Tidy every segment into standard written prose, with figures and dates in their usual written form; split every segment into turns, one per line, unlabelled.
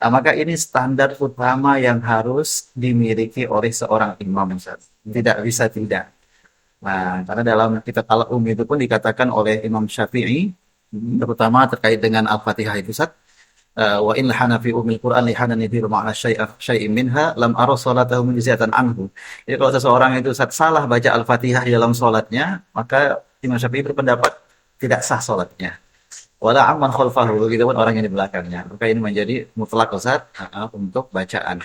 Nah, maka ini standar utama yang harus dimiliki oleh seorang imam, Ustaz. Tidak bisa tidak. Nah, karena dalam kitab Al-Um itu pun dikatakan oleh Imam Syafi'i, terutama terkait dengan Al-Fatihah itu, Ustaz. Wa in lahana fi umil Qur'an lihana nidhiru ma'ana syai'in minha lam ara salatahu mujizatan anhu. Jadi kalau seseorang itu Ustaz salah baca Al-Fatihah di dalam sholatnya, maka Imam Syafi'i berpendapat tidak sah sholatnya. Wala amman khalfahu, begitu pun orang yang di belakangnya. Maka ini menjadi mutlak Ustaz untuk bacaan.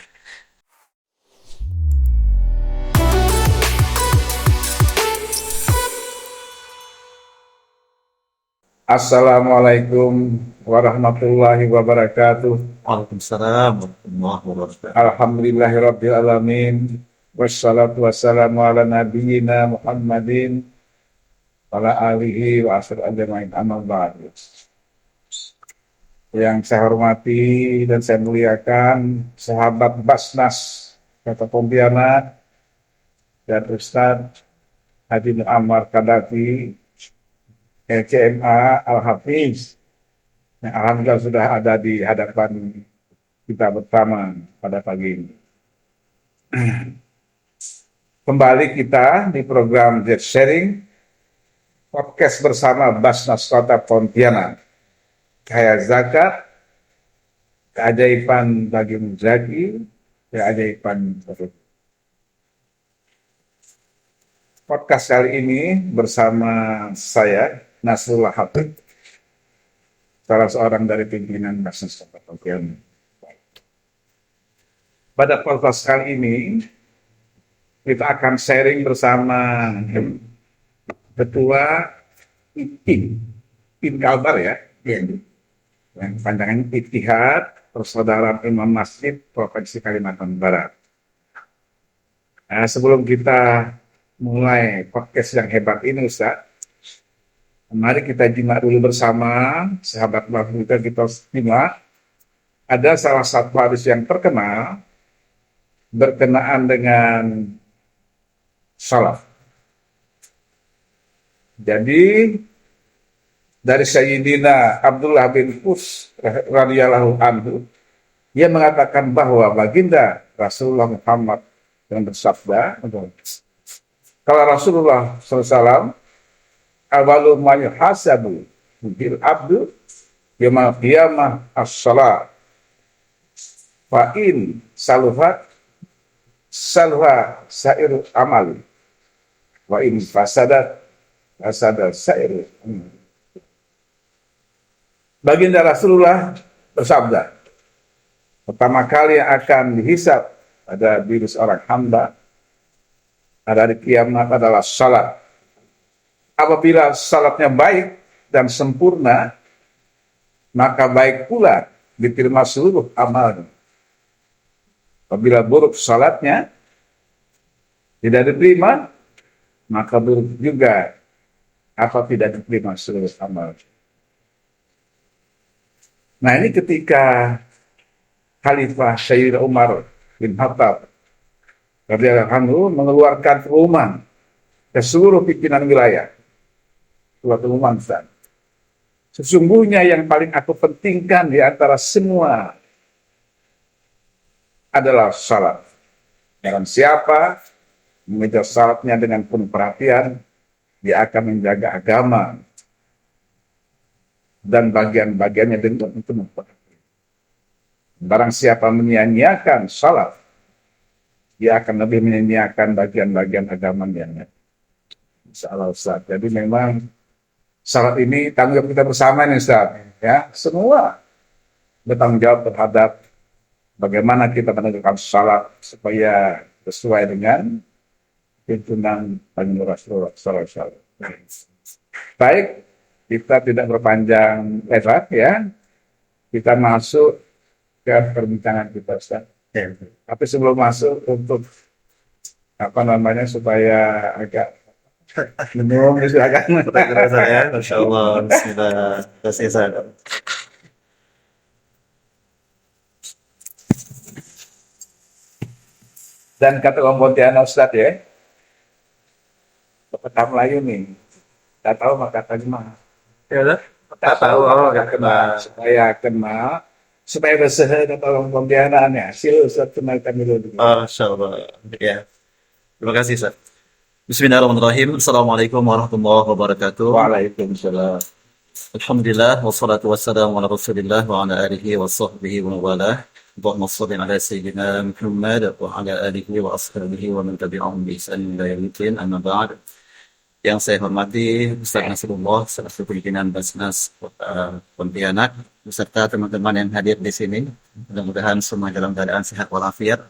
Assalamualaikum warahmatullahi wabarakatuh.
Waalaikumsalam warahmatullahi wabarakatuh.
Alhamdulillahirabbil alamin. Wassalatu wassalamu ala nabiyyina Muhammadin wa ala alihi wa ashabihi ajmain. Amma ba'du. Yang saya hormati dan saya muliakan sahabat Basnas Kota Pontianak dan Ustadz Haji Muammar Kadafi LCMA Al-Hafiz yang alhamdulillah sudah ada di hadapan kita bersama pada pagi ini. Kembali kita di program Jet Sharing, podcast bersama Basnas Kota Pontianak. Kaya zakat, keajaiban bagi muzaki, keajaiban bagi. Podcast kali ini bersama saya, Nasrullah Habib, salah seorang dari pimpinan Basnas Kota Pontianak. Pada podcast kali ini, kita akan sharing bersama Ketua IPIN Kalbar ya, yang panjangannya Ittihad Persaudaraan Imam Masjid Provinsi Kalimantan Barat. Nah, sebelum kita mulai podcast yang hebat ini, Ustaz, mari kita jimat dulu bersama, sahabat kita jimat. Ada salah satu hadis yang terkenal berkenaan dengan salat. Jadi dari Sayyidina Abdullah bin Qus radhiyallahu anhu, ia mengatakan bahwa baginda Rasulullah Muhammad yang bersabda, kalau Rasulullah SAW, awalu ma yuhasabu bil abdu yaumil qiyamah as-salat, fa in saluhat salha sairu amal, wa in fasadat fasada sairu amal. Baginda Rasulullah bersabda, pertama kali yang akan dihisab pada diri seorang hamba pada hari kiamat adalah salat. Apabila salatnya baik dan sempurna, maka baik pula diterima seluruh amalnya. Apabila buruk salatnya tidak diterima, maka buruk juga apa tidak diterima seluruh amalnya. Nah, ini ketika Khalifah Sayyidina Umar bin Khattab radhiyallahu anhu mengeluarkan pengumuman ke seluruh pimpinan wilayah. Suatu pengumuman, sesungguhnya yang paling aku pentingkan di antara semua adalah salat. Dan siapa mengejar salatnya dengan penuh perhatian, dia akan menjaga agama dan bagian-bagiannya dengan penuh perhatian. Barang siapa menyia-nyiakan salat, dia akan lebih menyia-nyiakan bagian-bagian agamanya. Insyaallah, Ustaz. Jadi memang salat ini tanggung jawab kita bersama nih, Ustaz. Ya, semua bertanggung jawab terhadap bagaimana kita menegakkan salat supaya sesuai dengan tuntunan Rasulullah SAW. Baik, kita tidak berpanjang lebar ya. Kita masuk ke perbincangan kita, Ustaz. Ya. Tapi sebelum masuk, untuk supaya agak minum, silakan.
Ya, Masya Allah, Bismillah. Terima kasih, Ustaz.
Dan kata orang Pontianak, Ustaz ya, pepatah Melayu nih, tak tahu maka kata gimana.
Ya udah.
Tak tahu
Oh,
maka
ya,
kenal, supaya kenal supaya resehan atau pembiayaan hasil Ustaz kenal kami dulu.
Masya Allah. Ya, terima kasih, Ustaz. Bismillahirrahmanirrahim. Assalamualaikum warahmatullahi wabarakatuh.
Waalaikumsalam.
Alhamdulillah, wassalatu wassalamu ala rasulillah wa ala alihi wa sahbihi wa walah. Allahumma salli ala sayyidina Muhammad wa ala alihi wa ashabihi wa man tabi'ahum bi ihsan ila yaumil amma ba'd. Yang saya hormati Ustaz Nasrullah, selaku pimpinan Basnas Pontianak, beserta teman-teman yang hadir di sini. Mudah-mudahan semua dalam keadaan sehat walafiat.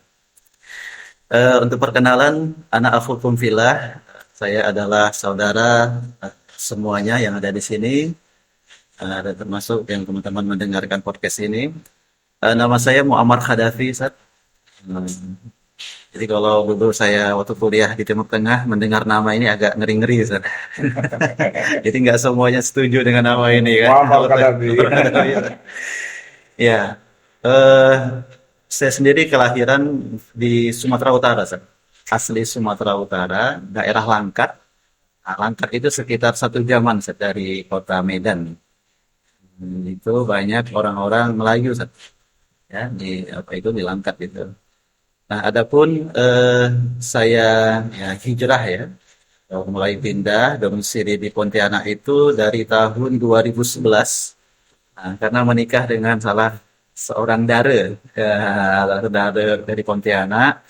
Untuk perkenalan, anak akhukum fillah, saya adalah saudara semuanya yang ada di sini, dan termasuk yang teman-teman mendengarkan podcast ini. Nama saya Muammar Khadafi, Ustaz. Jadi kalau dulu saya waktu kuliah di Timur Tengah mendengar nama ini agak ngeri-ngeri, Ustaz. Jadi nggak semuanya setuju dengan nama ini kan.
Muammar Khadafi.
Ya, saya sendiri kelahiran di Sumatera Utara, Ustaz. Asli Sumatera Utara, daerah Langkat. Nah, Langkat itu sekitar 1 jaman, Ustaz, dari kota Medan. Itu banyak orang-orang Melayu, Ustaz. Ya, di apa itu di Langkat itu. Nah, adapun saya ya hijrah ya, mulai pindah domisili di Pontianak itu dari tahun 2011. Nah, karena menikah dengan salah seorang dare, dare dari Pontianak,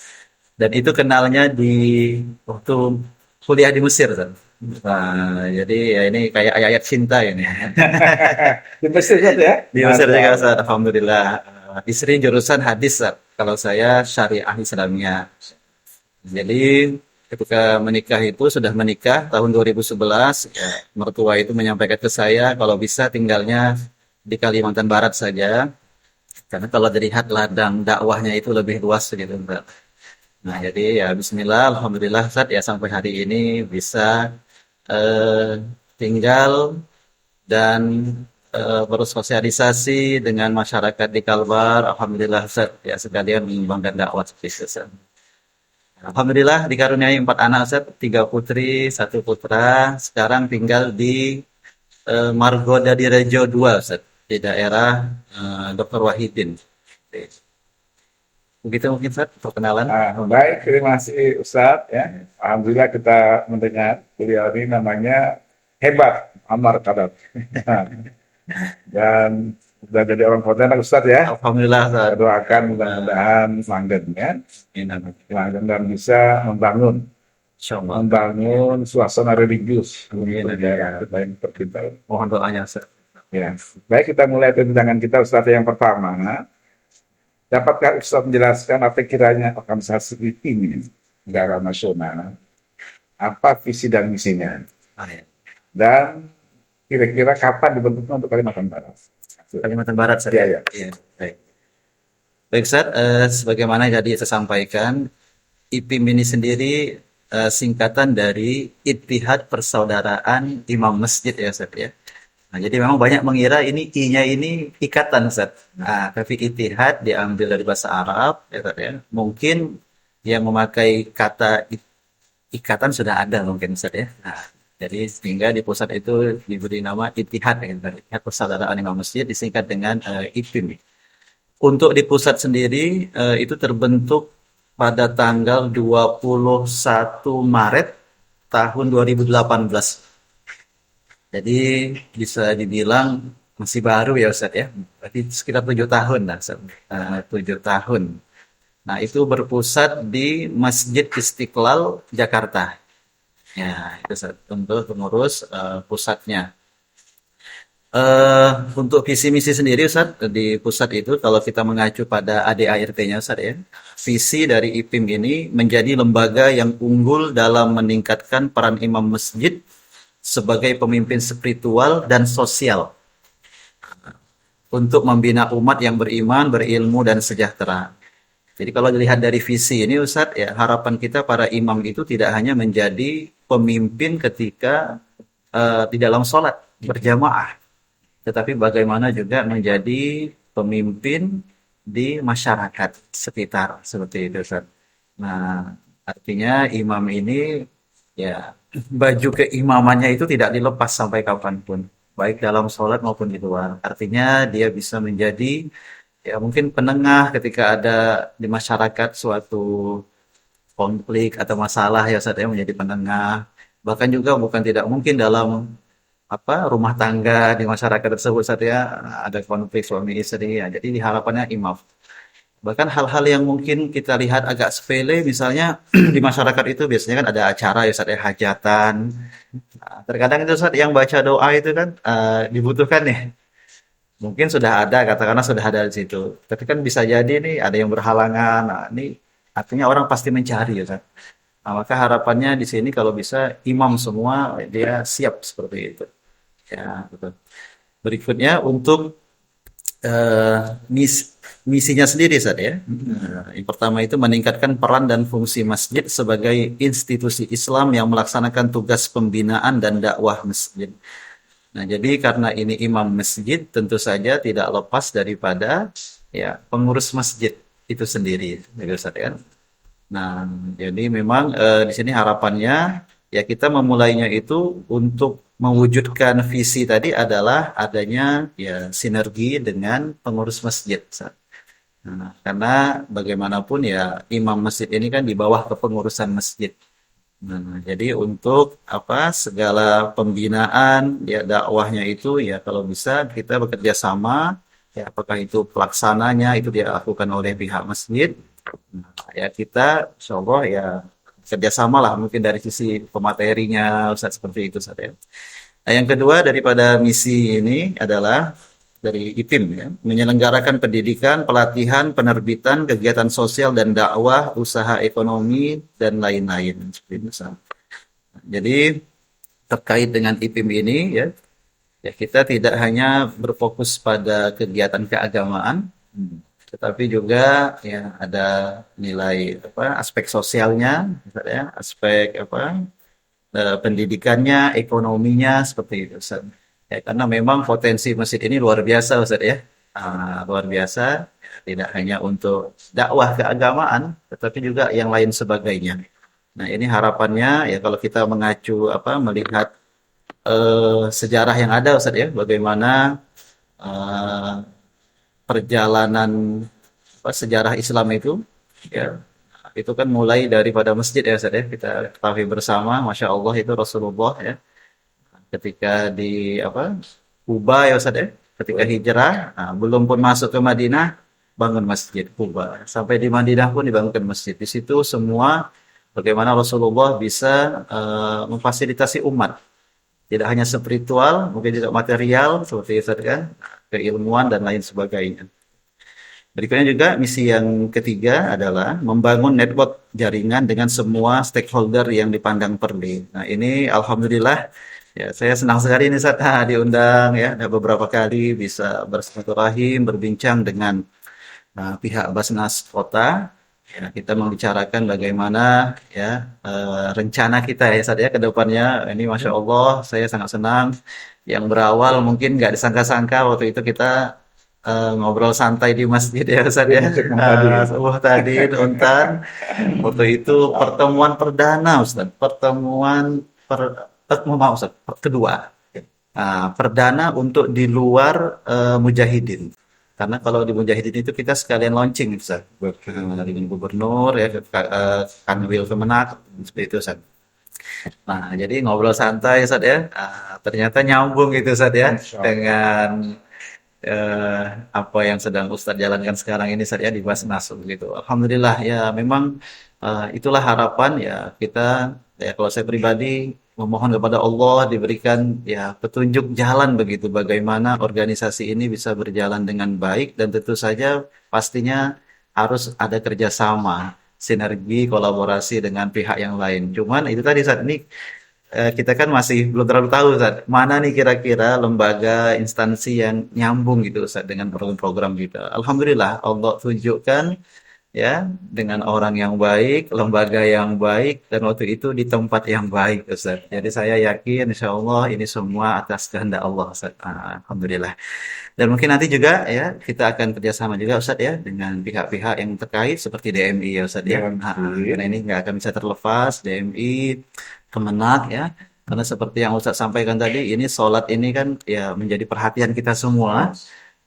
dan itu kenalnya di waktu kuliah di Mesir, Ustaz. Nah, jadi ya ini kayak ayat-ayat cinta ini.
Di Mesir Ustaz, ya?
Di Mesir juga, Ustaz. Alhamdulillah. Istri jurusan hadis, Ustaz. Kalau saya syariah Islamiyah. Jadi ketika menikah itu sudah menikah tahun 2011, ya, mertua itu menyampaikan ke saya kalau bisa tinggalnya di Kalimantan Barat saja. Karena kalau dilihat ladang dakwahnya itu lebih luas gitu, Mbak. Nah, jadi ya bismillah, alhamdulillah Ustaz ya sampai hari ini bisa tinggal dan bersosialisasi dengan masyarakat di Kalbar. Alhamdulillah Ustaz ya sekalian mengembangkan dakwah seperti itu, Ustaz. Alhamdulillah dikaruniai 4 anak, Ustaz, 3 putri, 1 putra. Sekarang tinggal di Margoda di Rejo 2, Ustaz, di daerah Dr. Wahidin. Begitu mungkin, Ustaz, perkenalan.
Baik, terima kasih Ustaz. Ya. Alhamdulillah kita mendengar beliau ini namanya hebat, Muammar Khadafi. Dan sudah jadi orang Pontianak Ustaz ya.
Alhamdulillah, Ustaz.
Kita doakan mudah-mudahan langgeng ya. Langgeng dan bisa membangun
Insyaallah.
membangun suasana religius
Amin.
untuk daerah lain kita.
Mohon doanya, Ustaz.
Ya. Baik, kita mulai perbincangan kita Ustaz yang pertama. Dapatkah Ustaz menjelaskan apa kiranya organisasi ini negara nasional? Apa visi dan misinya?
Amin.
Dan kira-kira kapan dibentuknya untuk Kalimantan Barat?
Kalimantan Barat, Ustaz.
Iya, iya.
Iya, baik. Baik, Ustaz, sebagaimana tadi saya sampaikan, IPIM ini sendiri singkatan dari Ittihad Persaudaraan Imam Masjid ya, Ustaz ya. Nah, jadi memang banyak mengira ini I-nya ini ikatan, Ustaz. Nah, tapi Ittihad diambil dari bahasa Arab ya, Ustaz ya. Mungkin yang memakai kata ikatan sudah ada mungkin, Ustaz ya. Nah, jadi sehingga di pusat itu diberi nama Ittihad, ya, Ittihad Persaudaraan Imam Masjid disingkat dengan IPIM. Untuk di pusat sendiri itu terbentuk pada tanggal 21 Maret tahun 2018. Jadi bisa dibilang masih baru ya, Ustaz ya. Berarti sekitar 7 tahun lah, Ustaz. 7 tahun. Nah, itu berpusat di Masjid Istiqlal, Jakarta. Ya, itu Ustaz, untuk pengurus pusatnya. Untuk visi misi sendiri, Ustaz, di pusat itu kalau kita mengacu pada ADART-nya, Ustaz ya, visi dari IPIM ini menjadi lembaga yang unggul dalam meningkatkan peran imam masjid sebagai pemimpin spiritual dan sosial untuk membina umat yang beriman, berilmu, dan sejahtera. Jadi kalau dilihat dari visi ini, Ustadz, ya harapan kita para imam itu tidak hanya menjadi pemimpin ketika di dalam sholat berjamaah, tetapi bagaimana juga menjadi pemimpin di masyarakat sekitar, seperti itu, Ustadz. Nah, artinya imam ini ya baju keimamannya itu tidak dilepas sampai kapanpun, baik dalam sholat maupun di luar. Artinya dia bisa menjadi ya mungkin penengah ketika ada di masyarakat suatu konflik atau masalah ya Ustaz ya, menjadi penengah. Bahkan juga bukan tidak mungkin dalam rumah tangga di masyarakat tersebut Ustaz ya, ada konflik suami istri ya. Jadi harapannya imam. Bahkan hal-hal yang mungkin kita lihat agak sepele misalnya di masyarakat itu biasanya kan ada acara ya Ustaz ya, hajatan. Nah, terkadang itu Ustaz yang baca doa itu kan dibutuhkan nih. Mungkin sudah ada, katakanlah sudah ada di situ. Tapi kan bisa jadi nih ada yang berhalangan. Nah, ini artinya orang pasti mencari ya kan. Nah, maka harapannya di sini kalau bisa imam semua dia siap seperti itu. Ya, betul. Berikutnya untuk eh, misinya sendiri Ustaz ya. Yang pertama itu meningkatkan peran dan fungsi masjid sebagai institusi Islam yang melaksanakan tugas pembinaan dan dakwah masjid. Nah, jadi karena ini imam masjid, tentu saja tidak lepas daripada ya pengurus masjid itu sendiri, gitu Ustaz ya. Nah, jadi memang di sini harapannya ya kita memulainya itu untuk mewujudkan visi tadi adalah adanya ya sinergi dengan pengurus masjid. Ustaz. Nah, karena bagaimanapun ya imam masjid ini kan di bawah kepengurusan masjid. Nah, jadi untuk segala pembinaan ya dakwahnya itu ya kalau bisa kita bekerja sama ya apakah itu pelaksananya itu dia lakukan oleh pihak masjid. Nah, ya kita insya Allah ya kerjasama lah mungkin dari sisi pematerinya Ustaz seperti itu Ustaz ya. Nah, yang kedua daripada misi ini adalah dari IPIM ya, menyelenggarakan pendidikan, pelatihan, penerbitan, kegiatan sosial dan dakwah, usaha ekonomi dan lain-lain seperti itu. Ustaz. Jadi terkait dengan IPIM ini ya, ya kita tidak hanya berfokus pada kegiatan keagamaan, tetapi juga ya ada nilai aspek sosialnya, misalnya aspek pendidikannya, ekonominya seperti itu. Ustaz. Ya, karena memang potensi masjid ini luar biasa Ustaz ya. Luar biasa tidak hanya untuk dakwah keagamaan tetapi juga yang lain sebagainya. Nah, ini harapannya ya kalau kita mengacu melihat sejarah yang ada Ustaz ya, bagaimana eh, perjalanan sejarah Islam itu ya itu kan mulai daripada masjid ya Ustaz ya. Kita ketahui bersama Masya Allah itu Rasulullah ya ketika di Kuba ya Ustaz ya, ketika hijrah, belum pun masuk ke Madinah, bangun masjid Kuba. Sampai di Madinah pun dibangunkan masjid. Di situ semua bagaimana Rasulullah bisa memfasilitasi umat. Tidak hanya spiritual, mungkin juga material, seperti itu kan, keilmuan dan lain sebagainya. Berikutnya juga misi yang ketiga adalah membangun network jaringan dengan semua stakeholder yang dipandang perlu. Nah ini Alhamdulillah ya saya senang sekali ini saat diundang ya ada beberapa kali bisa bersilaturahim berbincang dengan pihak Basnas Kota. Ya, kita membicarakan bagaimana ya rencana kita ya saat ya ke depannya. Ini Masya Allah saya sangat senang. Yang berawal mungkin nggak disangka-sangka waktu itu kita ngobrol santai di masjid ya Ustaz ya. Subuh tadi nonton. Waktu itu pertemuan perdana Ustaz. Maaf Ustaz, kedua. Perdana untuk di luar Mujahidin. Karena kalau di Mujahidin itu kita sekalian launching Ustaz. Dengan gubernur ya Kanwil Kemenak seperti itu Ustaz. Nah, jadi ngobrol santai Ustaz ya. Ternyata nyambung gitu Ustaz ya dengan apa yang sedang Ustadz jalankan sekarang ini saya di Basnas gitu. Alhamdulillah ya memang itulah harapan ya kita ya kalau saya pribadi memohon kepada Allah diberikan ya petunjuk jalan begitu bagaimana organisasi ini bisa berjalan dengan baik dan tentu saja pastinya harus ada kerjasama sinergi kolaborasi dengan pihak yang lain. Cuman itu tadi saat ini kita kan masih belum terlalu tahu Ustaz, mana nih kira-kira lembaga instansi yang nyambung gitu Ustaz dengan program-program kita. Alhamdulillah Allah tunjukkan ya dengan orang yang baik, lembaga yang baik dan waktu itu di tempat yang baik Ustaz. Jadi saya yakin insya Allah ini semua atas kehendak Allah Ustaz. Alhamdulillah. Dan mungkin nanti juga ya kita akan kerjasama juga Ustaz ya dengan pihak-pihak yang terkait seperti DMI ya Ustaz ya. Karena ini nggak akan bisa terlepas DMI, Kemenak ya. Karena seperti yang Ustaz sampaikan tadi, ini sholat ini kan ya menjadi perhatian kita semua.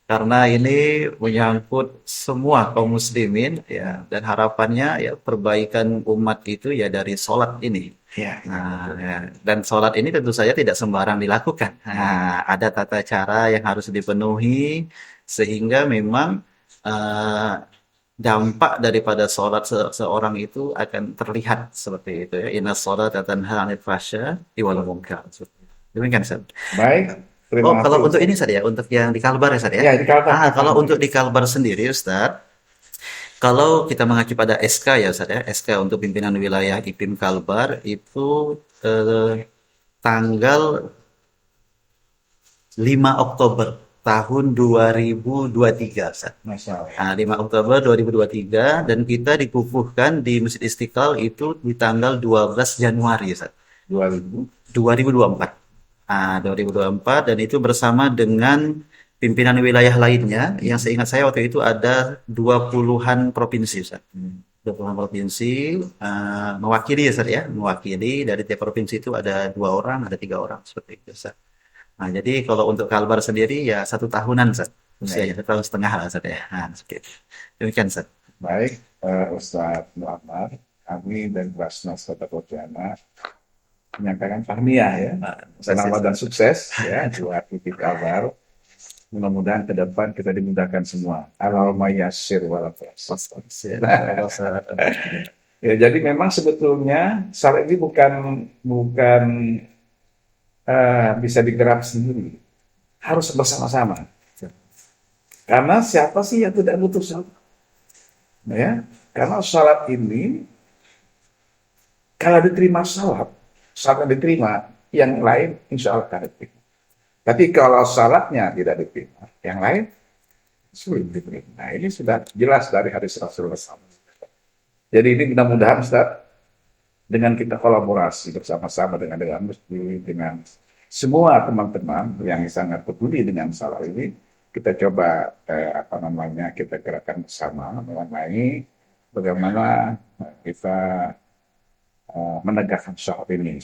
karena ini menyangkut semua kaum muslimin ya, dan harapannya ya perbaikan umat itu ya dari sholat ini.
Ya,
Nah, ya. Dan sholat ini tentu saja tidak sembarang dilakukan. Nah, ada tata cara yang harus dipenuhi sehingga memang eh, dampak daripada sholat seorang itu akan terlihat seperti itu ya. Inna sholat tanha 'anil fahsya'i wal munkar. Demikian, Ustaz.
baik.
Oh,
Terima
kalau
kasih,
untuk
Ustaz.
ini Ustaz ya, untuk yang di Kalbar ya Ustaz ya.
Ya, di Kalbar.
Kalau untuk di Kalbar sendiri Ustaz, kalau kita mengacu pada SK ya Ustaz ya, SK untuk pimpinan wilayah IPIM Kalbar itu tanggal 5 Oktober tahun 2023 Ustaz.
Masya Allah.
Nah, 5 Oktober 2023 dan kita dikukuhkan di Masjid Istiqlal itu di tanggal 12 Januari Ustaz.
2000.
2024. Nah, 2024 dan itu bersama dengan pimpinan wilayah lainnya yang seingat saya waktu itu ada 20-an provinsi Ustaz. 20-an provinsi mewakili ya Ustaz ya, mewakili dari tiap provinsi itu ada 2 orang, ada 3 orang seperti itu Ustaz. Nah, jadi kalau untuk Kalbar sendiri ya 1 tahunan Ustaz. Usianya 1 tahun setengah lah Ustaz ya. Nah, seperti itu. Demikian Ustaz.
Baik, Ustadz Muhammad, kami dan Basnas Kota Pontianak menyampaikan tahniah ya, selamat dan sukses ya buat titik kabar. Mudah-mudahan ke depan kita dimudahkan semua. Allahumma yassir wala tu'assir. Ya, jadi memang sebetulnya saat ini bukan bisa digerak sendiri, harus bersama-sama. Karena siapa sih yang tidak butuh salat? Ya, karena salat ini kalau diterima salat diterima, yang lain insya Allah akan diterima. Tapi kalau salatnya tidak diterima, yang lain sulit diterima. Nah, ini sudah jelas dari hadis Rasulullah SAW. Jadi ini mudah-mudahan Ustaz, dengan kita kolaborasi bersama-sama dengan masjid, dengan semua teman-teman yang sangat peduli dengan salat ini, kita coba kita gerakan bersama mengenai bagaimana kita menegakkan salat ini,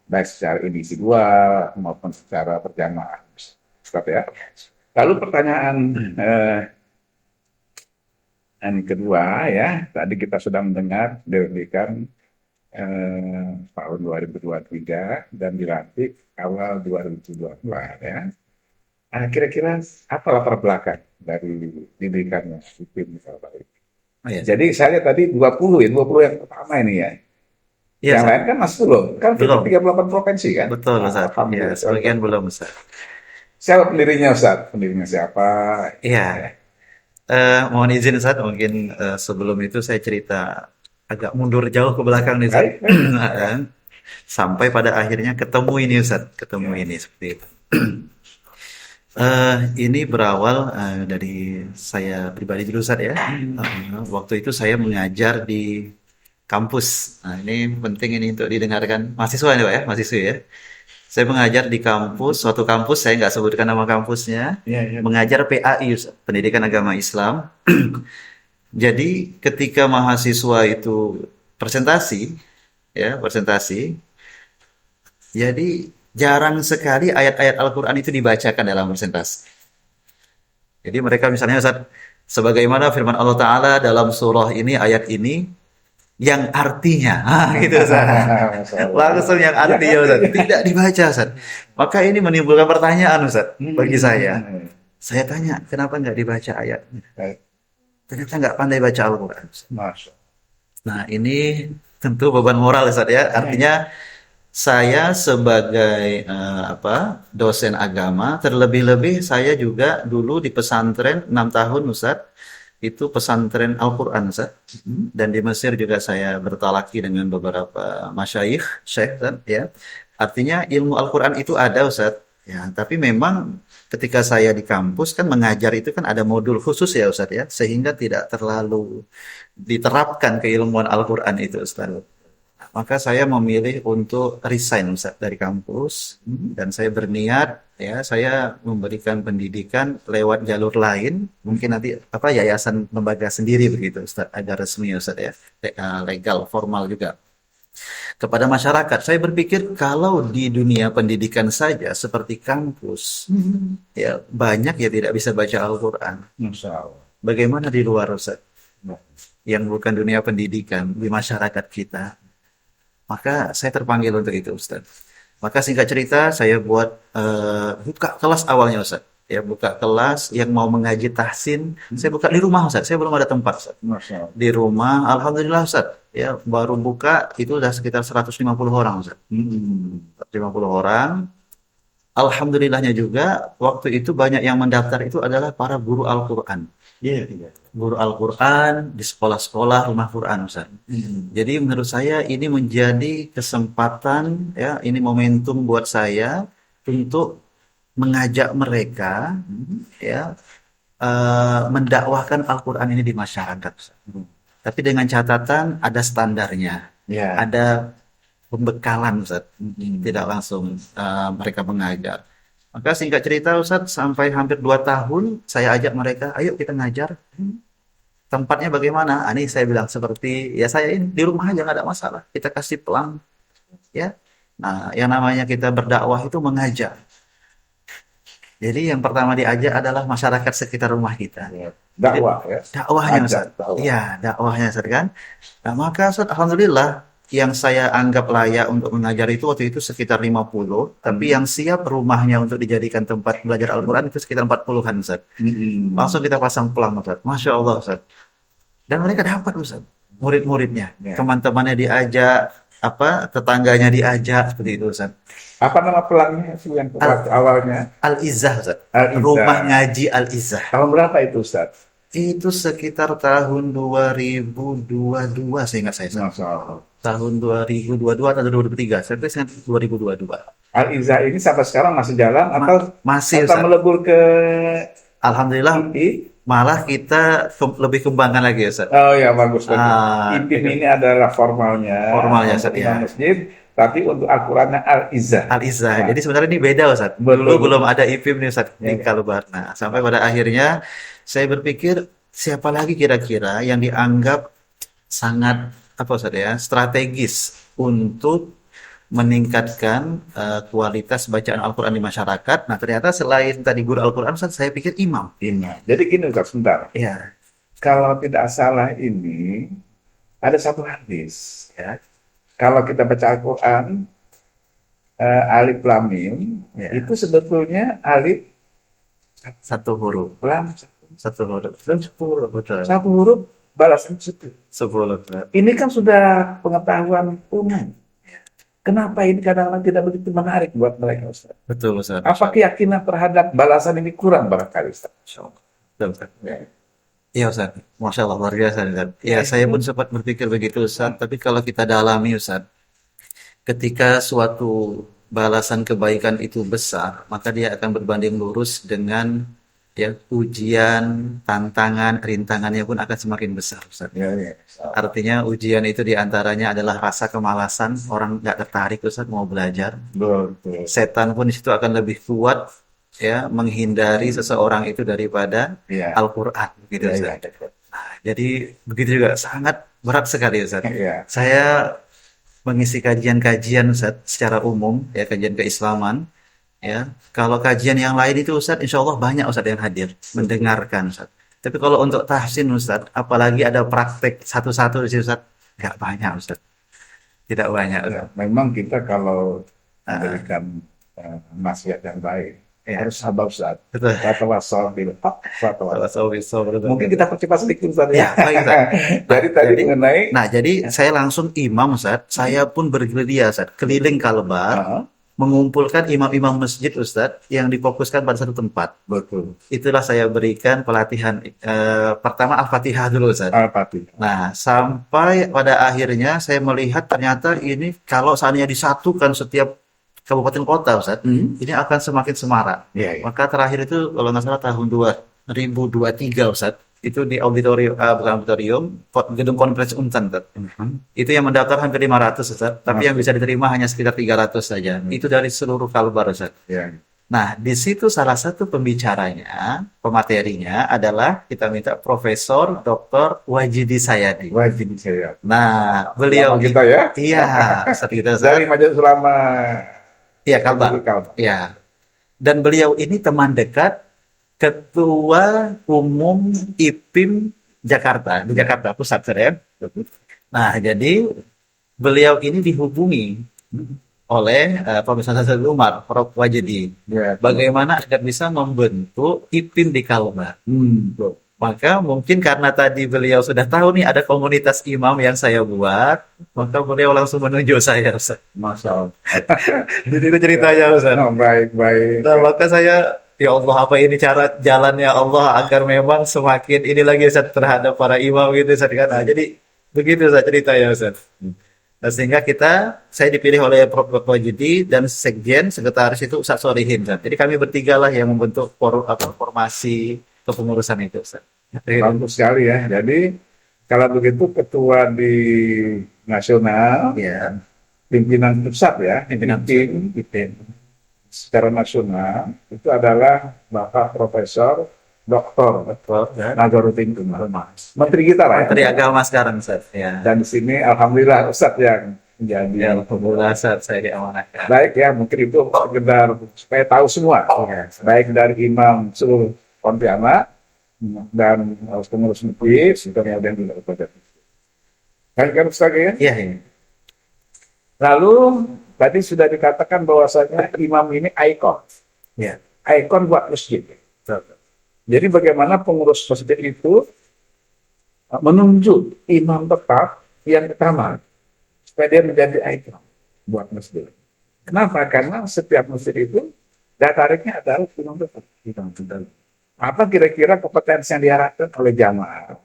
baik secara individual maupun secara berjamaah. Seperti ya. Lalu pertanyaan yang kedua ya, tadi kita sudah mendengar didirikan tahun 2023 dan dilantik awal 2024 ya. Nah, kira-kira apa latar belakang dari didirikannya IPIM Kalbar ini?
Oh, iya.
Jadi saya lihat tadi 20 yang pertama ini ya.
Iya,
Yang
Ustaz.
lain kan masih belum. Kan kita
Belum.
38 provinsi kan?
Betul,
Nah,
Ustaz. Ya,
alhamdulillah.
sebagian belum, Ustaz.
Siapa pendirinya Ustaz? Pendirinya siapa?
Iya. Mohon izin, Ustaz. Mungkin sebelum itu saya cerita agak mundur jauh ke belakang nih, Ustaz.
Baik, baik.
Sampai pada akhirnya ketemu ini, Ustaz. Ketemu ini, seperti itu. Ini berawal dari saya pribadi dulu, Ustaz ya. Waktu itu saya mengajar di kampus. Nah, ini penting ini untuk didengarkan mahasiswa ini Pak ya, mahasiswa ya. Saya mengajar di kampus, suatu kampus saya nggak sebutkan nama kampusnya,
Iya, iya.
mengajar PAI, Ustaz, Pendidikan Agama Islam. Jadi ketika mahasiswa itu presentasi, ya presentasi, jadi jarang sekali ayat-ayat Al-Quran itu dibacakan dalam presentasi. Jadi mereka misalnya Ustaz, sebagaimana firman Allah Ta'ala dalam surah ini, ayat ini, yang artinya, gitu Ustaz.
Masya Allah.
Langsung yang artinya Ustaz, tidak dibaca Ustaz. Maka ini menimbulkan pertanyaan Ustaz, bagi saya. Saya tanya, kenapa nggak dibaca ayatnya?
Baik.
Ternyata nggak pandai baca Al-Quran.
Masya
Nah, ini tentu beban moral Ustaz ya. Artinya saya sebagai dosen agama, terlebih-lebih saya juga dulu di pesantren 6 tahun Ustaz. Itu pesantren Al-Quran Ustaz. Dan di Mesir juga saya bertalaki dengan beberapa masyayikh, syekh Ustaz, ya. Artinya ilmu Al-Quran itu ada Ustaz. Ya, tapi memang ketika saya di kampus kan mengajar itu kan ada modul khusus ya Ustaz ya, sehingga tidak terlalu diterapkan keilmuan Al-Quran itu Ustaz. Maka saya memilih untuk resign Ustaz dari kampus dan saya berniat ya saya memberikan pendidikan lewat jalur lain, mungkin nanti yayasan lembaga sendiri begitu Ustaz, agak resmi Ustaz ya, legal formal juga. kepada masyarakat. Saya berpikir kalau di dunia pendidikan saja seperti kampus, ya banyak ya tidak bisa baca Al-Quran.
Masya Allah.
Bagaimana di luar Ustaz? Yang bukan dunia pendidikan, di masyarakat kita. Maka saya terpanggil untuk itu Ustaz. Maka singkat cerita saya buat buka kelas awalnya Ustaz. Ya buka kelas yang mau mengaji tahsin, saya buka di rumah Ustaz. Saya belum ada tempat Ustaz.
Masya Allah.
Di rumah, alhamdulillah Ustaz. Ya baru buka itu udah sekitar 150 orang Ustaz. 150 orang. Alhamdulillahnya juga waktu itu banyak yang mendaftar itu adalah para guru Al-Quran.
Iya, iya.
Guru Al-Quran di sekolah-sekolah rumah Quran Ustaz. Jadi menurut saya ini menjadi kesempatan ya, ini momentum buat saya untuk mengajak mereka ya mendakwahkan Al-Quran ini di masyarakat Ustaz. Tapi dengan catatan ada standarnya,
Ya.
ada pembekalan Ustaz. Tidak langsung mereka mengajar. Maka singkat cerita Ustaz, sampai hampir 2 tahun saya ajak mereka, ayo kita ngajar. Tempatnya bagaimana? Ini saya bilang seperti, ya saya ini di rumah aja nggak ada masalah. Kita kasih pelang, ya. Nah, yang namanya kita berdakwah itu mengajar. Jadi yang pertama diajak adalah masyarakat sekitar rumah kita.
Dakwah ya.
Dakwahnya
Ajak,
Ustaz.
dakwah.
Iya, dakwahnya Ustaz kan. Nah, maka Ustaz, alhamdulillah yang saya anggap layak untuk mengajar itu waktu itu sekitar 50, tapi yang siap rumahnya untuk dijadikan tempat belajar Al-Quran itu sekitar 40-an Ustaz. Langsung kita pasang pelang Ustaz. Masya Allah Ustaz. Dan mereka dapat Ustaz. Murid-muridnya.
Ya.
Teman-temannya diajak, tetangganya diajak, seperti itu Ustaz.
Apa nama pelangnya itu yang waktu awalnya?
Al-Izzah Ustaz.
Al-Izzah.
Rumah ngaji Al-Izzah.
Tahun berapa itu Ustaz?
Itu sekitar tahun 2022 seingat saya. Ustaz.
Masya Allah.
Tahun 2022 atau 2023. Saya ingat 2022.
Al-Izzah ini sampai sekarang masih jalan atau
Masih
atau
Ustaz.
melebur ke
Alhamdulillah
IPI?
malah kita lebih kembangkan lagi ya Ustaz.
Oh ya, bagus.
Iya.
IPI ini adalah formalnya.
Formalnya,
untuk
Ustaz,
imam
ya.
masjid, tapi untuk Al-Qurannya Al-Izzah.
Al-Izzah.
Nah.
Jadi sebenarnya ini beda Ustaz.
Betul.
Dulu belum ada IPIM nih Ustaz di
Ya.
Kalbar. Nah, sampai pada akhirnya saya berpikir siapa lagi kira-kira yang dianggap sangat Ustaz ya, strategis untuk meningkatkan kualitas bacaan Al-Quran di masyarakat. Nah, ternyata selain tadi guru Al-Quran, Ustaz, saya pikir imam.
Jadi gini Ustaz, sebentar.
Iya.
Kalau tidak salah ini ada satu hadis.
Ya.
Kalau kita baca Al-Quran, alif lam mim,
Ya.
itu sebetulnya alif
Satu huruf.
lam
Satu huruf. Dan 10. Betul.
satu huruf balasan 10.
10.
Ini kan sudah pengetahuan umum. Kenapa ini kadang-kadang tidak begitu menarik buat mereka Ustaz?
Betul Ustaz.
Apa keyakinan terhadap balasan ini kurang barangkali Ustaz?
Betul, Ustaz. Iya Ustaz. Masya Allah, luar biasa Ustaz. Ya, saya pun sempat berpikir begitu Ustaz. Tapi kalau kita dalami Ustaz, ketika suatu balasan kebaikan itu besar, maka dia akan berbanding lurus dengan ya ujian, tantangan, rintangannya pun akan semakin besar Ustaz.
Ya, ya.
Artinya ujian itu diantaranya adalah rasa kemalasan, orang nggak tertarik Ustaz mau belajar.
Betul.
Setan pun di situ akan lebih kuat ya menghindari seseorang itu daripada
Ya.
Al-Quran gitu
Ya,
Ustaz.
ya.
Nah, jadi begitu juga sangat berat sekali Ustaz.
Ya.
Saya mengisi kajian-kajian Ustaz secara umum ya, kajian keislaman ya. Kalau kajian yang lain itu Ustaz, insya Allah banyak Ustaz yang hadir mendengarkan Ustaz. Tapi kalau untuk tahsin Ustaz, apalagi ada praktek satu-satu di situ Ustaz, nggak banyak Ustaz. Tidak banyak Ustaz.
Ya, memang kita kalau memberikan nasihat yang baik
Ya.
harus sabar Ustaz.
Betul.
Watawassaw bil haqq watawassaw.
Mungkin
Mungkin kita percepat sedikit Ustaz
ya, baik, Ustaz.
Dari tadi
Jadi-
mengenai
Nah, jadi saya langsung imam Ustaz, saya pun bergerilya Ustaz, keliling Kalbar, mengumpulkan imam-imam masjid Ustaz yang difokuskan pada satu tempat.
betul.
Itulah saya berikan pelatihan pertama Al-Fatihah dulu Ustaz.
Al-Fatihah.
Nah, sampai pada akhirnya saya melihat ternyata ini kalau seandainya disatukan setiap kabupaten kota Ustaz, ini akan semakin semarak.
Iya, iya.
Maka terakhir itu kalau nggak salah tahun 2023 Ustaz, itu di auditorium, bukan auditorium, gedung konferensi Untan Ustaz. Itu yang mendaftar hampir 500 Ustaz, tapi yang bisa diterima hanya sekitar 300 saja. Itu dari seluruh Kalbar Ustaz.
Ya.
Nah, di situ salah satu pembicaranya, pematerinya adalah kita minta Profesor Dr. Wajidi Sayadi.
Wajib saya.
Nah,
Ulama
beliau
kita
ini,
ya.
iya, Ustaz kita,
Dari
Ustaz.
Majelis Ulama
Iya, Kalbar.
MUI Kalbar.
Ya. Dan beliau ini teman dekat Ketua Umum IPIM Jakarta, di Jakarta Pusat, Ustaz, ya. Nah, jadi beliau ini dihubungi oleh Profesor Hasan Umar, Prof. Wajidi.
Ya.
Bagaimana agar bisa membentuk IPIM di Kalbar.
Tuh.
Maka mungkin karena tadi beliau sudah tahu nih ada komunitas imam yang saya buat, maka beliau langsung menunjuk saya, Ustaz.
Masya Allah.
Jadi itu ceritanya, Ustaz.
Oh, baik, baik.
Nah, maka saya, ya Allah, apa ini cara jalannya Allah agar memang semakin ini lagi, Ustaz, terhadap para imam gitu, Ustaz, kan? Nah, jadi begitu, Ustaz, ceritanya, Ustaz. Nah, sehingga saya dipilih oleh Prof. Wajidi dan Sekjen, sekretaris itu Ustaz Solihin, Ustaz. Jadi kami bertiga lah yang membentuk formasi kepengurusan itu, Ustaz.
Bagus sekali ya. Jadi kalau begitu ketua di nasional,
Ya,
pimpinan pusat ya,
pimpinan
IPIM
IPIM.
secara nasional itu adalah Bapak Profesor Dr.
Betul, ya.
Nazaruddin Umar. Menteri kita lah
Menteri
ya.
Agama sekarang, Ustaz. Ya.
Dan di sini alhamdulillah Ustadz yang
Ya,
menjadi
alhamdulillah, Ustaz, saya diamanahkan.
baik ya, mungkin itu sekedar supaya tahu semua,
Ya.
baik dari imam seluruh Pontianak dan pengurus masjid, kemudian juga kepada baik kan Ustaz ya.
Iya, iya.
Lalu tadi sudah dikatakan bahwasanya imam ini ikon,
Ya.
ikon buat masjid. Jadi bagaimana pengurus masjid itu menunjuk imam tetap yang utama supaya dia menjadi ikon buat masjid. Kenapa? Karena setiap masjid itu daya tariknya adalah imam tetap. Apa kira-kira kompetensi yang diharapkan oleh jamaah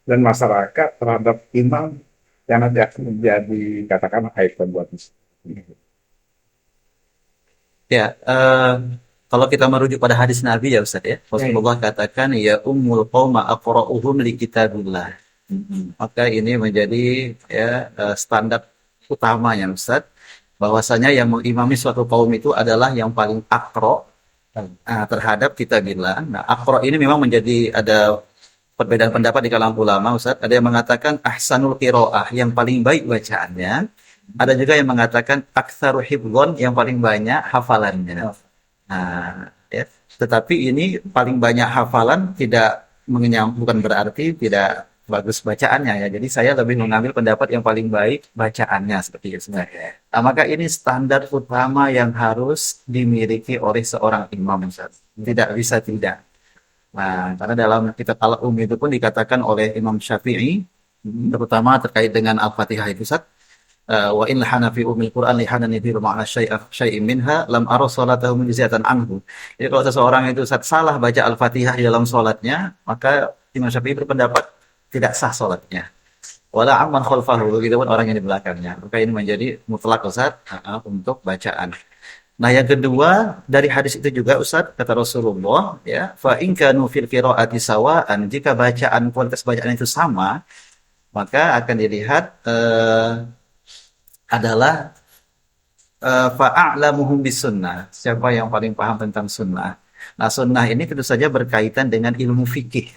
dan masyarakat terhadap imam yang nanti akan menjadi katakanlah ikon buat masjid.
Ya, kalau kita merujuk pada hadis Nabi ya, Ustaz, ya. Rasulullah katakan, ya ummul qauma aqra'uhum li kitabillah. Maka ini menjadi ya standar utamanya, Ustaz, bahwasanya yang mengimami suatu kaum itu adalah yang paling akro terhadap kitabillah. Nah, akro ini memang menjadi ada perbedaan pendapat di kalangan ulama, Ustaz. Ada yang mengatakan ahsanul qiraah, yang paling baik bacaannya. Ada juga yang mengatakan aktsaru hifdzon, yang paling banyak hafalannya. Nah, ya. Tetapi ini paling banyak hafalan bukan berarti tidak bagus bacaannya ya. Jadi saya lebih mengambil pendapat yang paling baik bacaannya seperti itu. Nah, maka ini standar utama yang harus dimiliki oleh seorang imam, Ustaz. Tidak bisa tidak. Nah, karena dalam kitab Al-Um itu pun dikatakan oleh Imam Syafi'i, terutama terkait dengan Al-Fatihah itu, Ustaz. Wa in lahana fi umil Quran lihanani fi ma'na syai'in minha lam ara salatahu mujizatan anhu. Jadi kalau seseorang itu salah baca Al-Fatihah di dalam salatnya, maka Imam Syafi'i berpendapat tidak sah salatnya. Wala amman khalfahu, begitu pun orang yang di belakangnya. Maka ini menjadi mutlak, Ustaz, untuk bacaan. Nah, yang kedua dari hadis itu juga, Ustaz, kata Rasulullah, ya, fa in kanu fil qiraati sawa'an, jika bacaan kualitas bacaan itu sama, maka akan dilihat adalah fa'a'lamuhum bis-sunnah, siapa yang paling paham tentang sunnah. Nah, sunnah ini tentu saja berkaitan dengan ilmu fikih.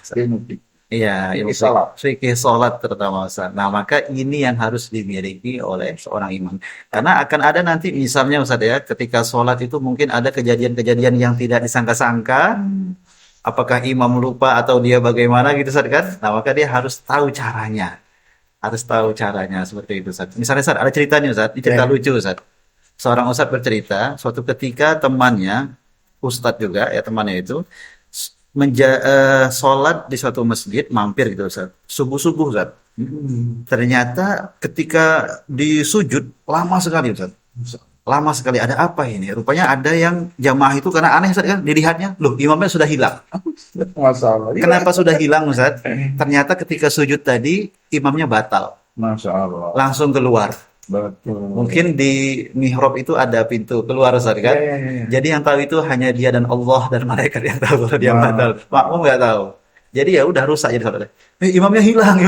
Iya, ilmu fikih salat terutama, Ustaz. Nah, maka ini yang harus dimiliki oleh seorang imam. Karena akan ada nanti misalnya, Ustaz, ya, ketika salat itu mungkin ada kejadian-kejadian yang tidak disangka-sangka. Apakah imam lupa atau dia bagaimana gitu, Ustaz, kan? Nah, maka dia harus tahu caranya. Seperti itu, Ustaz. Misalnya, Ustaz, ada ceritanya, Ustaz. Ini cerita lucu, Ustaz. Seorang Ustaz bercerita, suatu ketika temannya, Ustaz juga, ya temannya itu, sholat di suatu masjid, mampir gitu, Ustaz. Subuh-subuh, Ustaz. Ternyata ketika di sujud, lama sekali, Ustaz. Lama sekali. Ada apa ini? Rupanya ada yang jamaah itu, karena aneh, Ustaz, kan? Dilihatnya, loh, imamnya sudah hilang.
Masalah.
Kenapa sudah hilang, Ustaz? Ternyata ketika sujud tadi, imamnya batal.
Masya Allah.
Langsung keluar.
Betul.
Mungkin di mihrab itu ada pintu keluar, Ustaz, kan?
Ya.
Jadi yang tahu itu hanya dia dan Allah dan malaikat yang tahu kalau dia batal. Makmum nggak tahu. Jadi ya udah rusak jadi saudara. Imamnya hilang.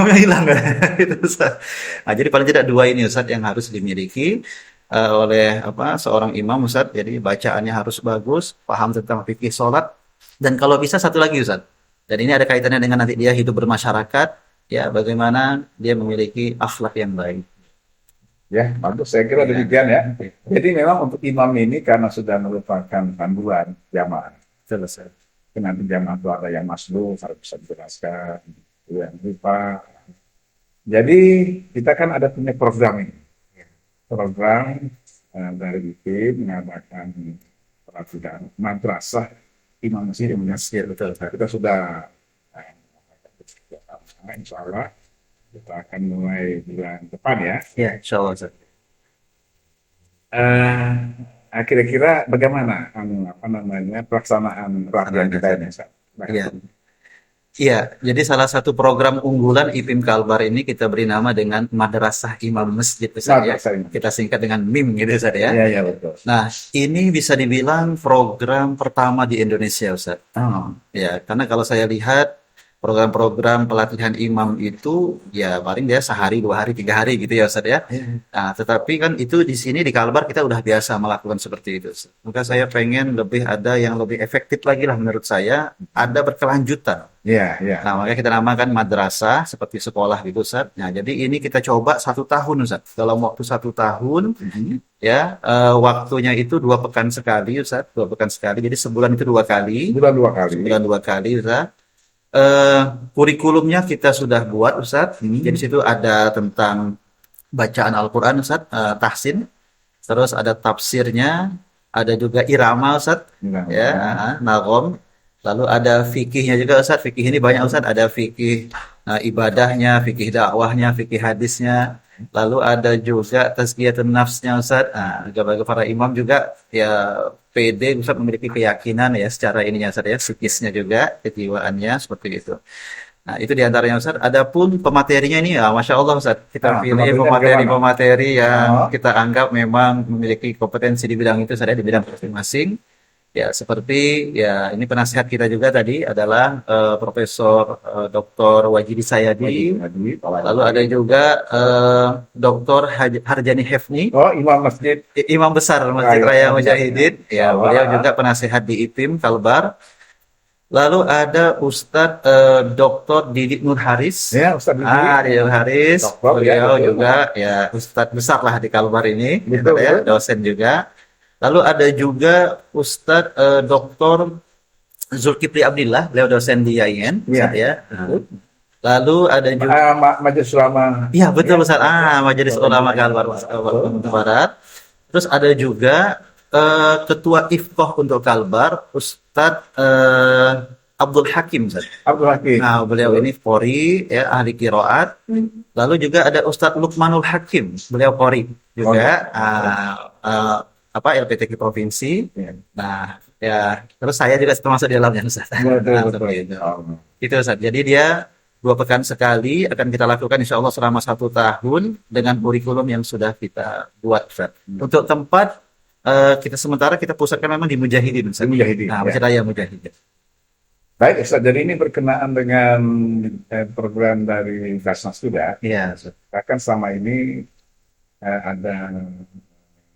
Gitu, Ustaz. Nah, jadi paling tidak dua ini, Ustaz, yang harus dimiliki. oleh seorang imam Ustaz. Jadi bacaannya harus bagus, paham tentang fikih sholat, dan kalau bisa satu lagi Ustaz. Dan ini ada kaitannya dengan nanti dia hidup bermasyarakat, ya bagaimana dia memiliki akhlak yang baik.
Ya, bagus. Saya kira
Ya,
demikian ya. Jadi memang untuk imam ini karena sudah merupakan panduan jamaah.
betul Ustaz.
Nanti jamaah itu ada yang masbuk, harus bisa dijelaskan, yang lupa. Jadi kita kan ada punya program ini. Program dari BP mengadakan pelatihan madrasah imam masjid.
Masjid, betul Ustaz.
Kita sudah insya Allah kita akan mulai bulan depan ya.
Ya, insya Allah Ustaz.
Kira-kira bagaimana pelaksanaan pelatihan kita ini? Ustaz?
Iya. Iya, jadi salah satu program unggulan IPIM Kalbar ini kita beri nama dengan Madrasah Imam Masjid Ustaz ya.
Madrasah Imam.
Kita singkat dengan MIM gitu Ustaz ya.
Iya, iya betul.
Nah, ini bisa dibilang program pertama di Indonesia Ustaz. Ya, karena kalau saya lihat program-program pelatihan imam itu ya paling dia sehari, 2 hari, 3 hari gitu ya Ustaz ya. Nah, tetapi kan itu di sini di Kalbar kita udah biasa melakukan seperti itu, Ustaz. Maka saya pengen lebih ada yang lebih efektif lagi lah menurut saya, ada berkelanjutan.
Iya, iya.
Nah, makanya kita namakan madrasah seperti sekolah gitu, Ustaz. Nah, jadi ini kita coba 1 tahun, Ustaz. Dalam waktu 1 tahun, ya, waktunya itu 2 pekan sekali, Ustaz. 2 pekan sekali. Jadi sebulan itu 2 kali.
Bulan 2 kali.
Sebulan 2 kali, Ustaz. Kurikulumnya kita sudah buat, Ustaz. Jadi situ ada tentang bacaan Al-Quran, Ustaz, tahsin. Terus ada tafsirnya, ada juga irama, Ustaz.
Nah,
Ya, nagom. Lalu ada fikihnya juga Ustaz. Fikih ini banyak Ustaz. Ada fikih ibadahnya, fikih dakwahnya, fikih hadisnya. Lalu ada juga tazkiyatun nafsnya Ustaz. Nah, bagi para imam juga ya PD Ustaz memiliki keyakinan ya secara ininya Ustaz ya, psikisnya juga, kejiwaannya seperti itu. Nah, itu diantaranya Ustaz. Adapun pematerinya ini ya Masya Allah Ustaz. Kita pilih pemateri-pemateri yang kita anggap memang memiliki kompetensi di bidang itu Ustaz ya, di bidang masing-masing. Ya, seperti ya ini penasihat kita juga tadi adalah Profesor Dr. Wajidi Sayadi. Lalu ada juga Dr. Harjani Hefni,
Imam Masjid.
Imam Besar Masjid Raya Mujahidin. Ya, beliau juga penasihat di IPIM Kalbar. Lalu ada Ustadz Dr. Didik Nur Haris.
Ya, Ustadz Didik.
Didik Nur Haris.
Doktor,
Beliau
ya,
juga ya Ustadz besar lah di Kalbar ini.
Betul,
Ya,
betul.
dosen juga. Lalu ada juga Ustadz Dr. Zulkifli Abdillah, beliau dosen di IAIN,
Iya.
Ustadz ya. Lalu ada juga
Majelis Ulama.
iya betul Ustaz. Majelis Ulama Kalbar Barat. Terus ada juga Ketua Ifqah untuk Kalbar, Ustadz Abdul Hakim Ustaz.
Abdul Hakim.
Nah, beliau ini Qori ya, ahli qiraat. Lalu juga ada Ustadz Lukmanul Hakim, beliau Qori juga LPTQ provinsi. Nah, ya terus saya juga termasuk di dalamnya Ustaz.
Betul.
Itu Ustaz. Jadi dia 2 pekan sekali akan kita lakukan insya Allah selama 1 tahun dengan kurikulum yang sudah kita buat Ustaz. Untuk tempat sementara kita pusatkan memang di Mujahidin Ustaz.
Mujahidin,
Nah, Masjid Raya Mujahidin.
Baik, Ustaz. Jadi ini berkenaan dengan program dari Basnas juga.
Iya, Ustaz.
Bahkan selama ini ada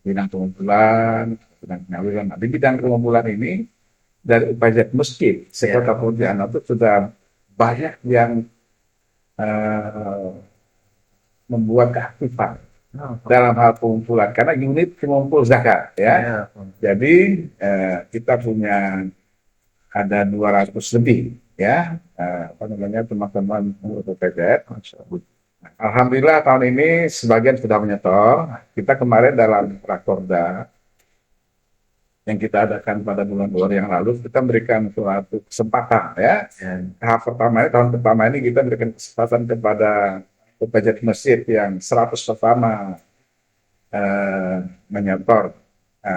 bidang pengumpulan, bidang penyaluran. Nah, di bidang pengumpulan ini dari Upajat Masjid sekota Pontianak itu sudah banyak yang membuat keaktifan dalam hal pengumpulan karena unit pengumpul zakat ya. Jadi kita punya ada 200 lebih ya teman-teman UPZ. Alhamdulillah tahun ini sebagian sudah menyetor. Kita kemarin dalam Rakorda yang kita adakan pada bulan Februari yang lalu, kita berikan suatu kesempatan ya. Tahun pertama ini kita berikan kesempatan kepada pejabat masjid yang 100 pertama menyetor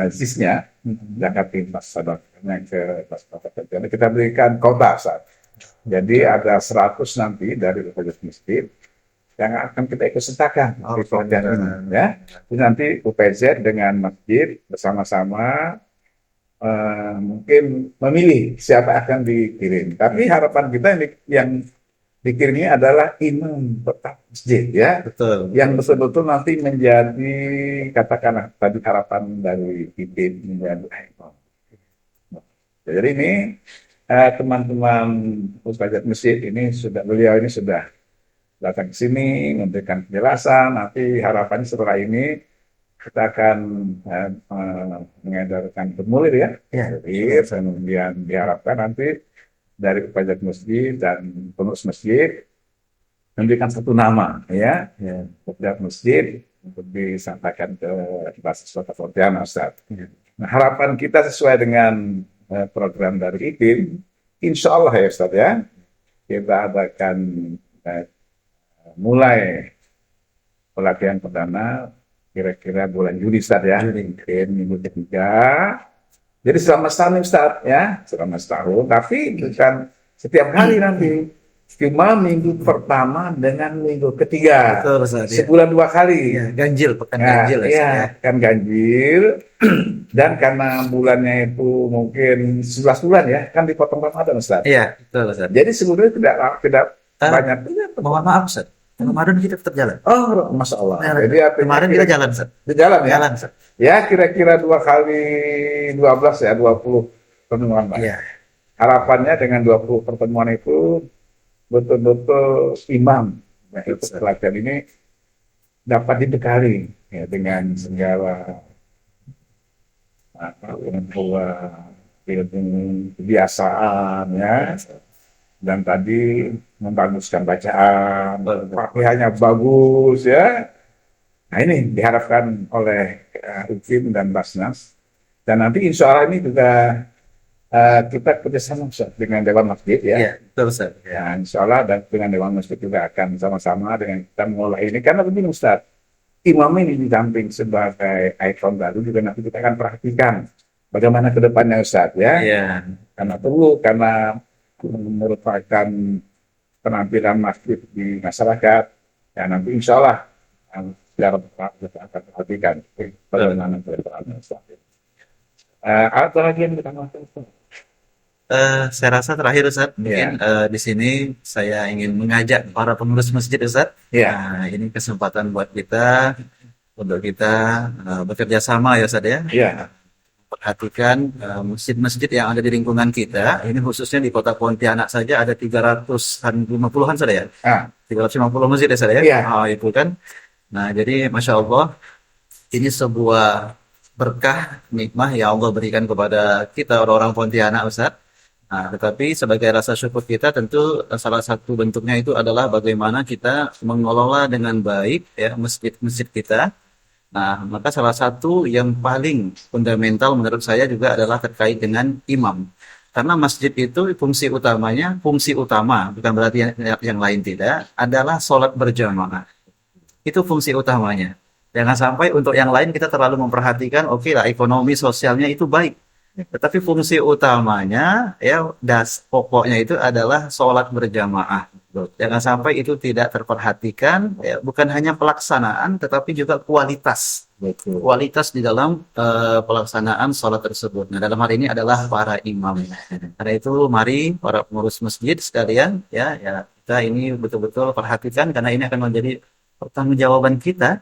ZIS-nya, zakat infak sedekahnya ke Jadi kita berikan kota saat. Jadi ada 100 nanti dari pejabat masjid yang akan kita ikut sertakan di program ini ya. Jadi nanti UPZ dengan masjid bersama-sama mungkin memilih siapa akan dikirim. Tapi harapan kita yang pikirnya adalah imam tetap masjid ya,
Betul.
yang betul-betul nanti menjadi katakanlah tadi harapan dari IPIN menjadi ikon. Jadi ini teman-teman Ustazat Masjid ini beliau ini sudah datang ke sini memberikan penjelasan. Nanti harapannya setelah ini kita akan mengedarkan formulir ya,
Ya.
kemudian diharapkan nanti dari pajak masjid dan pengurus masjid memberikan satu nama ya, pajak masjid untuk disampaikan ke basis kota Pontianak, Ustaz. Nah, harapan kita sesuai dengan program dari IPIN, insya Allah ya Ustaz ya, kita akan mulai pelatihan perdana kira-kira bulan Juli Ustaz ya, mungkin minggu ketiga. Jadi selama setahun Ustaz ya, selama setahun, tapi bukan setiap hari nanti. Cuma minggu pertama dengan minggu ketiga.
Betul, Ustaz, ya.
Sebulan 2 kali.
Ya, ganjil, pekan
Nah,
ganjil ya, Ustaz,
iya,
ya.
kan ganjil. Dan karena bulannya itu mungkin 11 bulan ya, kan dipotong Ramadan Ustaz.
Iya, betul, Ustaz.
Jadi sebenarnya tidak banyak.
Mohon maaf, Ustaz. Ramadan kita tetap jalan.
Oh, Masya Allah.
Jalan.
Jadi artinya
Kemarin kita jalan, Ustaz.
di jalan ya.
Jalan, Ustaz.
Ya kira-kira 2 kali 12 ya, 20 pertemuan Pak.
Iya.
Harapannya dengan 20 pertemuan itu betul-betul imam yang ikut pelatihan ini dapat dibekali ya, dengan segala pengetahuan, ilmu, kebiasaan ya, dan tadi membaguskan bacaan, fakihnya bagus ya. Nah ini diharapkan oleh UKIM dan Basnas, dan nanti insya Allah ini juga kita kerjasama Ustaz, dengan Dewan Masjid ya.
Iya, betul, Ustaz.
Ya, insya Allah dan dengan Dewan Masjid juga akan sama-sama dengan kita mengolah ini. Karena begini Ustaz, imam ini di samping sebagai ikon baru juga nanti kita akan perhatikan bagaimana ke depannya Ustaz ya.
Iya.
Karena merupakan penampilan masjid di masyarakat. Ya nanti insya Allah secara kita akan perhatikan bagaimana ke depannya Ustaz. Atau lagi yang kita maksud?
Saya rasa terakhir Ustaz, mungkin di sini saya ingin mengajak para pengurus masjid Ustaz.
Ya.
Ini kesempatan buat kita untuk kita bekerja sama ya Ustaz ya.
Ya.
Perhatikan masjid-masjid yang ada di lingkungan kita. Ini khususnya di Kota Pontianak saja ada 350-an Ustaz ya. 350 masjid ya Ustaz ya.
Iya.
Itu kan. Nah, jadi Masya Allah ini sebuah berkah nikmah yang Allah berikan kepada kita orang-orang Pontianak Ustaz. Nah, tetapi sebagai rasa syukur kita tentu salah satu bentuknya itu adalah bagaimana kita mengelola dengan baik ya masjid-masjid kita. Nah, maka salah satu yang paling fundamental menurut saya juga adalah terkait dengan imam. Karena masjid itu fungsi utamanya, fungsi utama, bukan berarti yang lain tidak, adalah sholat berjamaah. Itu fungsi utamanya. Jangan sampai untuk yang lain kita terlalu memperhatikan, oke lah ekonomi sosialnya itu baik. Tetapi fungsi utamanya ya pokoknya itu adalah sholat berjamaah. Jangan sampai itu tidak terperhatikan, ya, bukan hanya pelaksanaan tetapi juga kualitas. Kualitas di dalam pelaksanaan sholat tersebut. Nah, dalam hal ini adalah para imam. Karena itu mari para pengurus masjid sekalian ya kita ini betul-betul perhatikan karena ini akan menjadi pertanggungjawaban kita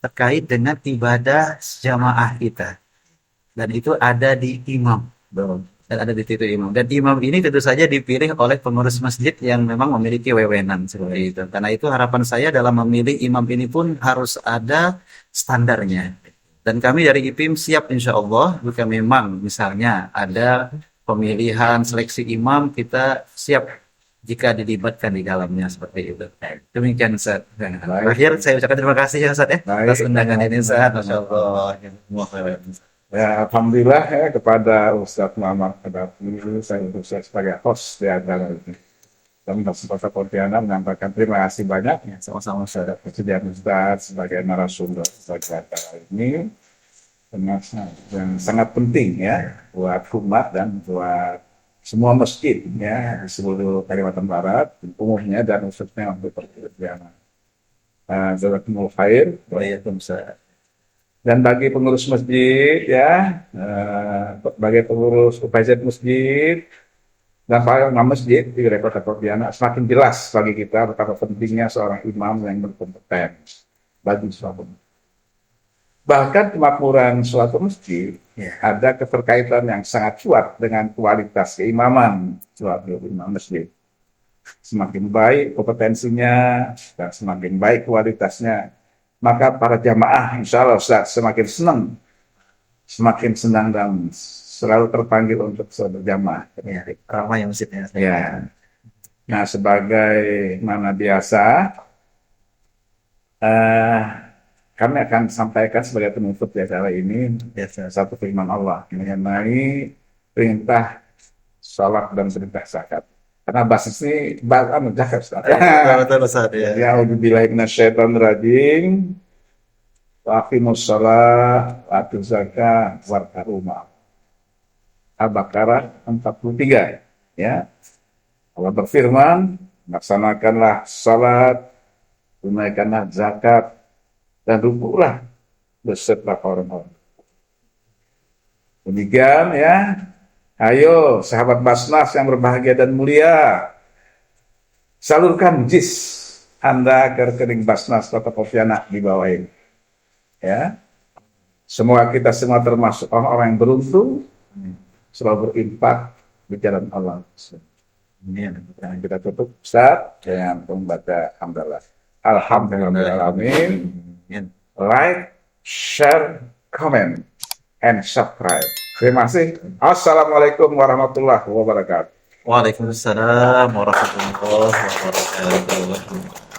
terkait dengan ibadah jamaah kita. Dan itu ada di imam. Dan ada di titik imam. Dan imam ini tentu saja dipilih oleh pengurus masjid yang memang memiliki wewenang seperti itu. Karena itu harapan saya dalam memilih imam ini pun harus ada standarnya. Dan kami dari IPIM siap insya Allah jika memang misalnya ada pemilihan seleksi imam, kita siap jika dilibatkan di dalamnya seperti itu. Demikian Ustaz. Terakhir saya ucapkan terima kasih ya Ustaz ya atas undangan ini Ustaz. Masya Allah.
Ya, alhamdulillah ya kepada Ustaz Muhammad Kadafi, saya sebagai host di acara ini. Dan Kota Pontianak menyampaikan terima kasih banyak ya, sama-sama saya persediaan Ustaz sebagai narasumber sebagai acara ini. Yang sangat penting ya buat umat dan buat semua masjid ya di seluruh Kalimantan Barat umumnya dan khususnya untuk Pontianak. Jazakumullah khair.
Waalaikumsalam.
Dan bagi pengurus masjid ya, bagi pengurus UPZ masjid, Dan para imam masjid di wilayah Kota Pontianak semakin jelas bagi kita betapa pentingnya seorang imam yang berkompeten bagi suatu. Bahkan kemakmuran suatu masjid
Ya.
ada keterkaitan yang sangat kuat dengan kualitas keimaman suatu imam masjid. Semakin baik kompetensinya dan semakin baik kualitasnya, maka para jamaah insya Allah Ustaz, semakin senang dan selalu terpanggil untuk berjamaah.
Ya, ramai ya masjidnya.
Ya. Nah, sebagai mana biasa, eh, kami akan sampaikan sebagai penutup di acara ini
Biasa.
satu firman Allah mengenai perintah sholat dan perintah zakat. Karena basis ini zakat. Ustaz.
Betul, Ustaz, ya.
Ya, a'udzubillahi minasyaitonirrajim. Wa aqimus shalah wa atuz zakah warka'u ma'ah. Al-Baqarah 43. Ya. Allah berfirman, laksanakanlah salat, tunaikanlah zakat, dan rukuklah beserta orang-orang. Demikian ya. Ayo sahabat Basnas yang berbahagia dan mulia, salurkan jis Anda ke rekening Basnas Kota Pontianak di bawah ini. Ya. Semoga kita semua termasuk orang-orang yang beruntung selalu berinfak di jalan Allah.
Amin.
Yang kita tutup Ustaz dengan membaca hamdalah. Alhamdulillahirrahmanirrahim.
Amin.
Like, share, comment, and subscribe. Terima kasih. Assalamualaikum warahmatullahi wabarakatuh.
Waalaikumsalam warahmatullahi wabarakatuh.